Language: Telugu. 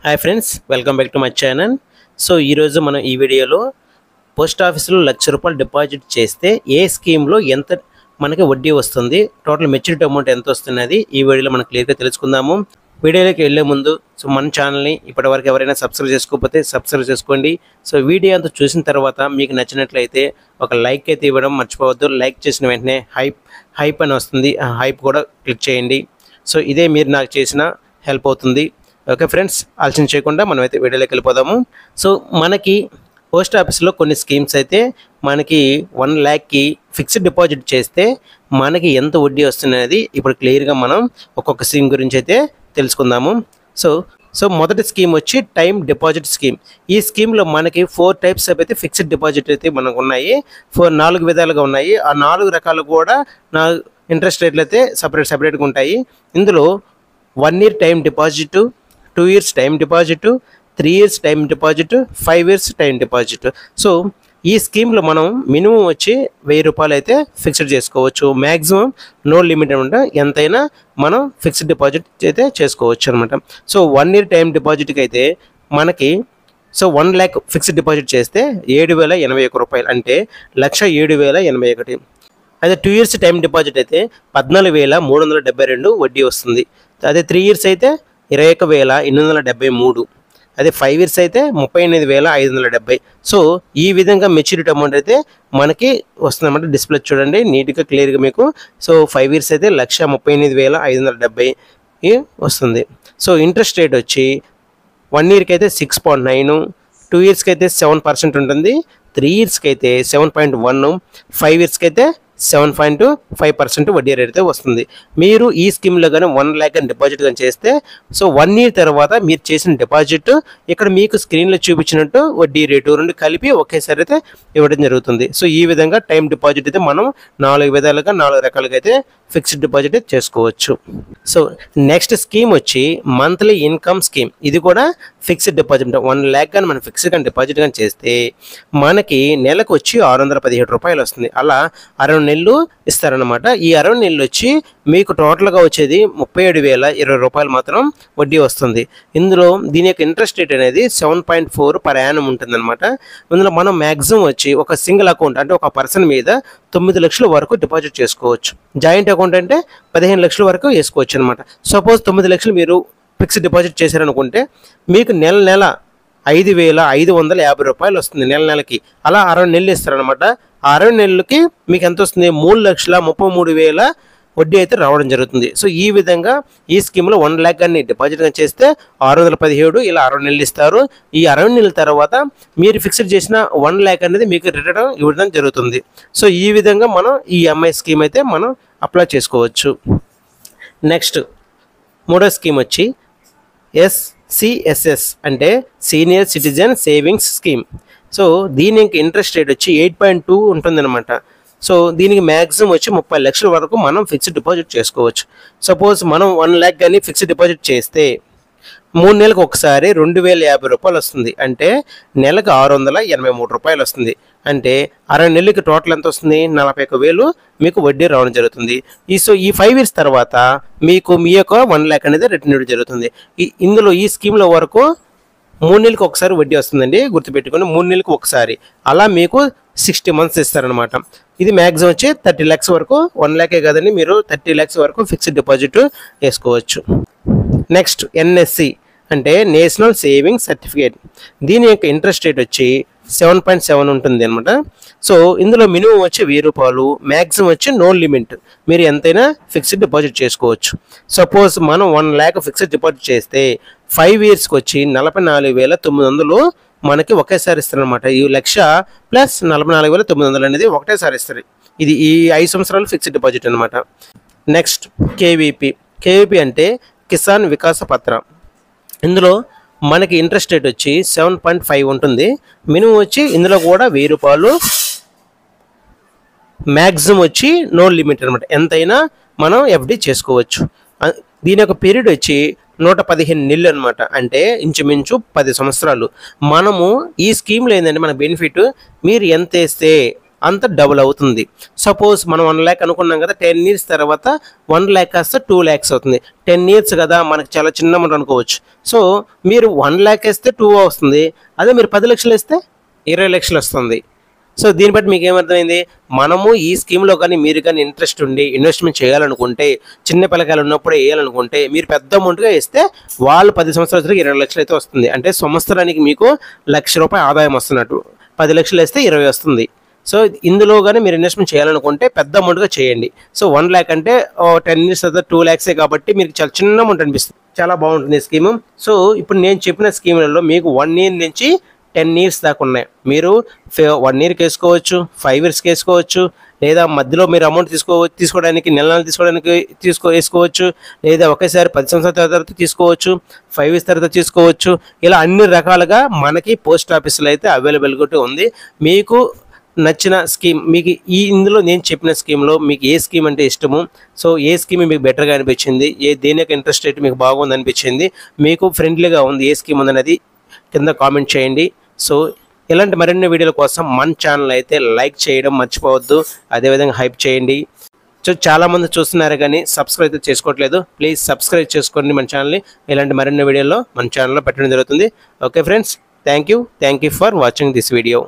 Hi friends, welcome back to my channel. So ఈరోజు మనం ఈ వీడియోలో పోస్ట్ ఆఫీస్లో ₹1,00,000 డిపాజిట్ చేస్తే ఏ స్కీమ్లో ఎంత మనకి వడ్డీ వస్తుంది, టోటల్ మెచ్యూరిటీ అమౌంట్ ఎంత వస్తున్నది ఈ వీడియోలో మనం క్లియర్గా తెలుసుకుందాము. వీడియోలోకి వెళ్ళే ముందు మన ఛానల్ని ఇప్పటివరకు ఎవరైనా సబ్స్క్రైబ్ చేసుకోకపోతే సబ్స్క్రైబ్ చేసుకోండి. సో వీడియో అంతా చూసిన తర్వాత మీకు నచ్చినట్లయితే ఒక లైక్ అయితే ఇవ్వడం మర్చిపోవద్దు. లైక్ చేసిన వెంటనే హైప్ అని వస్తుంది, ఆ హైప్ కూడా క్లిక్ చేయండి. సో ఇదే మీరు నాకు చేసిన హెల్ప్ అవుతుంది. ఓకే ఫ్రెండ్స్, ఆలోచన చేయకుండా మనమైతే వీడియోలోకి వెళ్ళిపోదాము. సో మనకి పోస్ట్ ఆఫీస్లో కొన్ని స్కీమ్స్ అయితే మనకి 1,00,000కి ఫిక్స్డ్ డిపాజిట్ చేస్తే మనకి ఎంత వడ్డీ వస్తున్నది ఇప్పుడు క్లియర్గా మనం ఒక్కొక్క స్కీమ్ గురించి అయితే తెలుసుకుందాము. సో మొదటి స్కీమ్ వచ్చి టైం డిపాజిట్ స్కీమ్. ఈ స్కీమ్లో మనకి 4 టైప్స్ అయితే ఫిక్స్డ్ డిపాజిట్ అయితే మనకు ఉన్నాయి. 4 విధాలుగా ఉన్నాయి. ఆ 4 రకాలు కూడా ఇంట్రెస్ట్ రేట్లు అయితే సపరేట్గా ఉంటాయి. ఇందులో 1 year time deposit, 2 years time deposit, 3 years time deposit, 5 years time deposit. So ఈ స్కీమ్లో మనం మినిమం వచ్చి ₹1,000 అయితే ఫిక్స్డ్ చేసుకోవచ్చు. మ్యాక్సిమం నో లిమిట్ అనమాట, ఎంతైనా మనం ఫిక్స్డ్ డిపాజిట్ అయితే చేసుకోవచ్చు అనమాట. సో 1 year టైం డిపాజిట్కి అయితే మనకి 1,00,000 ఫిక్స్డ్ డిపాజిట్ చేస్తే ₹7,081, అంటే ₹1,07,081. అదే 2 years టైం డిపాజిట్ అయితే 14,372 వడ్డీ వస్తుంది. అదే 3 years అయితే 21,873. అదే 5 years అయితే 38,570. సో ఈ విధంగా మెచ్యూరిటీ అమౌంట్ అయితే మనకి వస్తుందన్నమాట. డిస్ప్లే చూడండి నీట్గా క్లియర్గా మీకు. సో 5 years అయితే 1,38,570 వస్తుంది. సో ఇంట్రెస్ట్ రేట్ వచ్చి 1 yearకి అయితే 6.9, 2 yearsకి అయితే 7% ఉంటుంది, 3 yearsకి అయితే 7.1, 5 yearsకి అయితే 7.5% వడ్డీ రేట్ అయితే వస్తుంది. మీరు ఈ స్కీమ్లో కానీ 1,00,000 డిపాజిట్ కానీ చేస్తే 1 year తర్వాత మీరు చేసిన డిపాజిట్ ఇక్కడ మీకు స్క్రీన్లో చూపించినట్టు వడ్డీ రేటు రెండు కలిపి ఒకేసారి అయితే ఇవ్వడం జరుగుతుంది. సో ఈ విధంగా టైం డిపాజిట్ అయితే మనం 4 విధాలుగా 4 రకాలుగా అయితే ఫిక్స్డ్ డిపాజిట్ చేసుకోవచ్చు. సో నెక్స్ట్ స్కీమ్ వచ్చి మంత్లీ ఇన్కమ్ స్కీమ్. ఇది కూడా ఫిక్స్డ్ డిపాజిట్. 1,00,000 కానీ మనం ఫిక్స్డ్ కానీ డిపాజిట్ కానీ చేస్తే మనకి నెలకు వచ్చి ₹617 వస్తుంది. అలా 60 నెలలు ఇస్తారనమాట. ఈ 60 నెలలు వచ్చి మీకు టోటల్గా వచ్చేది ₹37,020 మాత్రం వడ్డీ వస్తుంది. ఇందులో దీని యొక్క ఇంట్రెస్ట్ రేట్ అనేది 7.4 per annum ఉంటుంది అనమాట. ఇందులో మనం మ్యాక్సిమం వచ్చి ఒక సింగిల్ అకౌంట్ అంటే ఒక పర్సన్ మీద 9 లక్షల వరకు డిపాజిట్ చేసుకోవచ్చు. జాయింట్ అకౌంట్ అంటే 15 లక్షల వరకు వేసుకోవచ్చు అనమాట. సపోజ్ 9 లక్షలు మీరు ఫిక్స్డ్ డిపాజిట్ చేశారనుకుంటే మీకు నెల ₹5,550 వస్తుంది నెలకి. అలా 60 నెలలు ఇస్తారనమాట. 60 నెలలకి మీకు ఎంత వస్తుంది? 3,33,000 వడ్డీ అయితే రావడం జరుగుతుంది. సో ఈ విధంగా ఈ స్కీమ్లో 1,00,000 కానీ డిపాజిట్ కానీ చేస్తే 617 ఇలా 60 నెలలు ఇస్తారు. ఈ 60 నెలల తర్వాత మీరు ఫిక్స్డ్ చేసిన 1,00,000 అనేది మీకు రిటర్న్ ఇవ్వడం జరుగుతుంది. సో ఈ విధంగా మనం ఈ ఎంఐ స్కీమ్ అయితే మనం అప్లై చేసుకోవచ్చు. నెక్స్ట్ మూడో స్కీమ్ వచ్చి SCSS అంటే senior citizen savings scheme. So దీని ఇంట్రెస్ట్ రేట్ వచ్చి 8.2 ఉంటుందన్నమాట. సో దీనికి మ్యాక్సిమం వచ్చి 30 లక్షల వరకు మనం ఫిక్స్డ్ డిపాజిట్ చేసుకోవచ్చు. సపోజ్ మనం 1,00,000 కానీ ఫిక్స్డ్ డిపాజిట్ చేస్తే 3 నెలలకు ఒకసారి ₹2,050 వస్తుంది. అంటే నెలకు ₹683 వస్తుంది. అంటే 60 నెలలకి టోటల్ ఎంత వస్తుంది? 41,000 మీకు వడ్డీ రావడం జరుగుతుంది. ఈ 5 years తర్వాత మీకు మీ యొక్క 1,00,000 అనేది రిటర్న్ ఇవ్వడం జరుగుతుంది. ఇందులో ఈ స్కీమ్లో వరకు 3 నెలలకు ఒకసారి వడ్డీ వస్తుందండి, గుర్తుపెట్టుకొని 3 నెలలకు ఒకసారి. అలా మీకు 60 months ఇస్తారనమాట. ఇది మ్యాక్సిమం వచ్చి 30 lakhs వరకు, 1,00,000 కదండి, మీరు 30 lakhs వరకు ఫిక్స్డ్ డిపాజిట్ వేసుకోవచ్చు. నెక్స్ట్ NSC అంటే నేషనల్ సేవింగ్ సర్టిఫికేట్. దీని యొక్క ఇంట్రెస్ట్ రేట్ వచ్చి 7.7 ఉంటుంది అనమాట. సో ఇందులో మినిమం వచ్చి ₹1,000, మ్యాక్సిమం వచ్చి నో లిమిట్, మీరు ఎంతైనా ఫిక్స్డ్ డిపాజిట్ చేసుకోవచ్చు. సపోజ్ మనం 1,00,000 ఫిక్స్డ్ డిపాజిట్ చేస్తే 5 yearsకి వచ్చి 44,900 మనకి ఒకేసారి ఇస్తారనమాట. ఈ 1,00,000 ప్లస్ 44,900 అనేది ఒకటేసారి ఇస్తారు. ఇది ఈ 5 సంవత్సరాలు ఫిక్స్డ్ డిపాజిట్ అనమాట. నెక్స్ట్ KVP అంటే కిసాన్ వికాస పత్ర. ఇందులో మనకి ఇంట్రెస్ట్ రేట్ వచ్చి 7.5 ఉంటుంది. మినిమం వచ్చి ఇందులో కూడా ₹1,000, మ్యాక్సిమం వచ్చి నో లిమిట్ అనమాట, ఎంతైనా మనం FD చేసుకోవచ్చు. దీని యొక్క పీరియడ్ వచ్చి 115 నెలలు అనమాట. అంటే ఇంచుమించు 10 సంవత్సరాలు. మనము ఈ స్కీమ్లో ఏంటంటే మన బెనిఫిట్, మీరు ఎంత వేస్తే అంత డబుల్ అవుతుంది. సపోజ్ మనం 1 lakh అనుకున్నాం కదా, 10 years తర్వాత 1 lakh కాస్త 2 lakhs అవుతుంది. 10 years కదా, మనకు చాలా చిన్న అమౌంట్ అనుకోవచ్చు. సో మీరు 1 lakh వేస్తే 2 వస్తుంది, అదే మీరు 10 లక్షలు వేస్తే 20 లక్షలు వస్తుంది. సో దీన్ని బట్టి మీకు ఏమర్థమైంది, మనము ఈ స్కీమ్లో కానీ మీరు కానీ ఇంట్రెస్ట్ ఉండి ఇన్వెస్ట్మెంట్ చేయాలనుకుంటే, చిన్న పిల్లకాయలు ఉన్నప్పుడే వేయాలనుకుంటే మీరు పెద్ద అమౌంట్గా వేస్తే వాళ్ళు 10 సంవత్సరాలకి 20 లక్షలు అయితే వస్తుంది. అంటే సంవత్సరానికి మీకు ₹1,00,000 ఆదాయం వస్తున్నట్టు. 10 లక్షలు వేస్తే 20 వస్తుంది. సో ఇందులో కానీ మీరు ఇన్వెస్ట్మెంట్ చేయాలనుకుంటే పెద్ద అమౌంట్గా చేయండి. సో 1 lakh అంటే 10 years తర్వాత 2 lakhs కాబట్టి మీకు చాలా చిన్న అమౌంట్ అనిపిస్తుంది. చాలా బాగుంటుంది ఈ స్కీము. సో ఇప్పుడు నేను చెప్పిన స్కీములలో మీకు 1 year నుంచి 10 years దాకా ఉన్నాయి. మీరు 1 yearకి వేసుకోవచ్చు, 5 yearsకి వేసుకోవచ్చు, లేదా మధ్యలో మీరు అమౌంట్ తీసుకోవడానికి నెల తీసుకోవడానికి వేసుకోవచ్చు, లేదా ఒకేసారి 10 సంవత్సరాల తర్వాత తీసుకోవచ్చు, 5 years తర్వాత తీసుకోవచ్చు. ఇలా అన్ని రకాలుగా మనకి పోస్ట్ ఆఫీసులో అయితే అవైలబిలిటీ ఉంది. మీకు నచ్చిన స్కీమ్, మీకు ఇందులో నేను చెప్పిన స్కీమ్లో మీకు ఏ స్కీమ్ అంటే ఇష్టము, సో ఏ స్కీమ్ మీకు బెటర్గా అనిపించింది, దేని యొక్క ఇంట్రెస్ట్ రేట్ మీకు బాగుంది అనిపించింది, మీకు ఫ్రెండ్లీగా ఉంది ఏ స్కీమ్ ఉందనేది కింద కామెంట్ చేయండి. సో ఇలాంటి మరిన్ని వీడియోల కోసం మన ఛానల్ అయితే లైక్ చేయడం మర్చిపోవద్దు, అదేవిధంగా హైప్ చేయండి. సో చాలామంది చూస్తున్నారు కానీ సబ్స్క్రైబ్ అయితే చేసుకోవట్లేదు. ప్లీజ్ సబ్స్క్రైబ్ చేసుకోండి మన ఛానల్ని. ఇలాంటి మరిన్ని వీడియోలో మన ఛానల్లో పెట్టడం జరుగుతుంది. Okay friends, thank you for watching this video.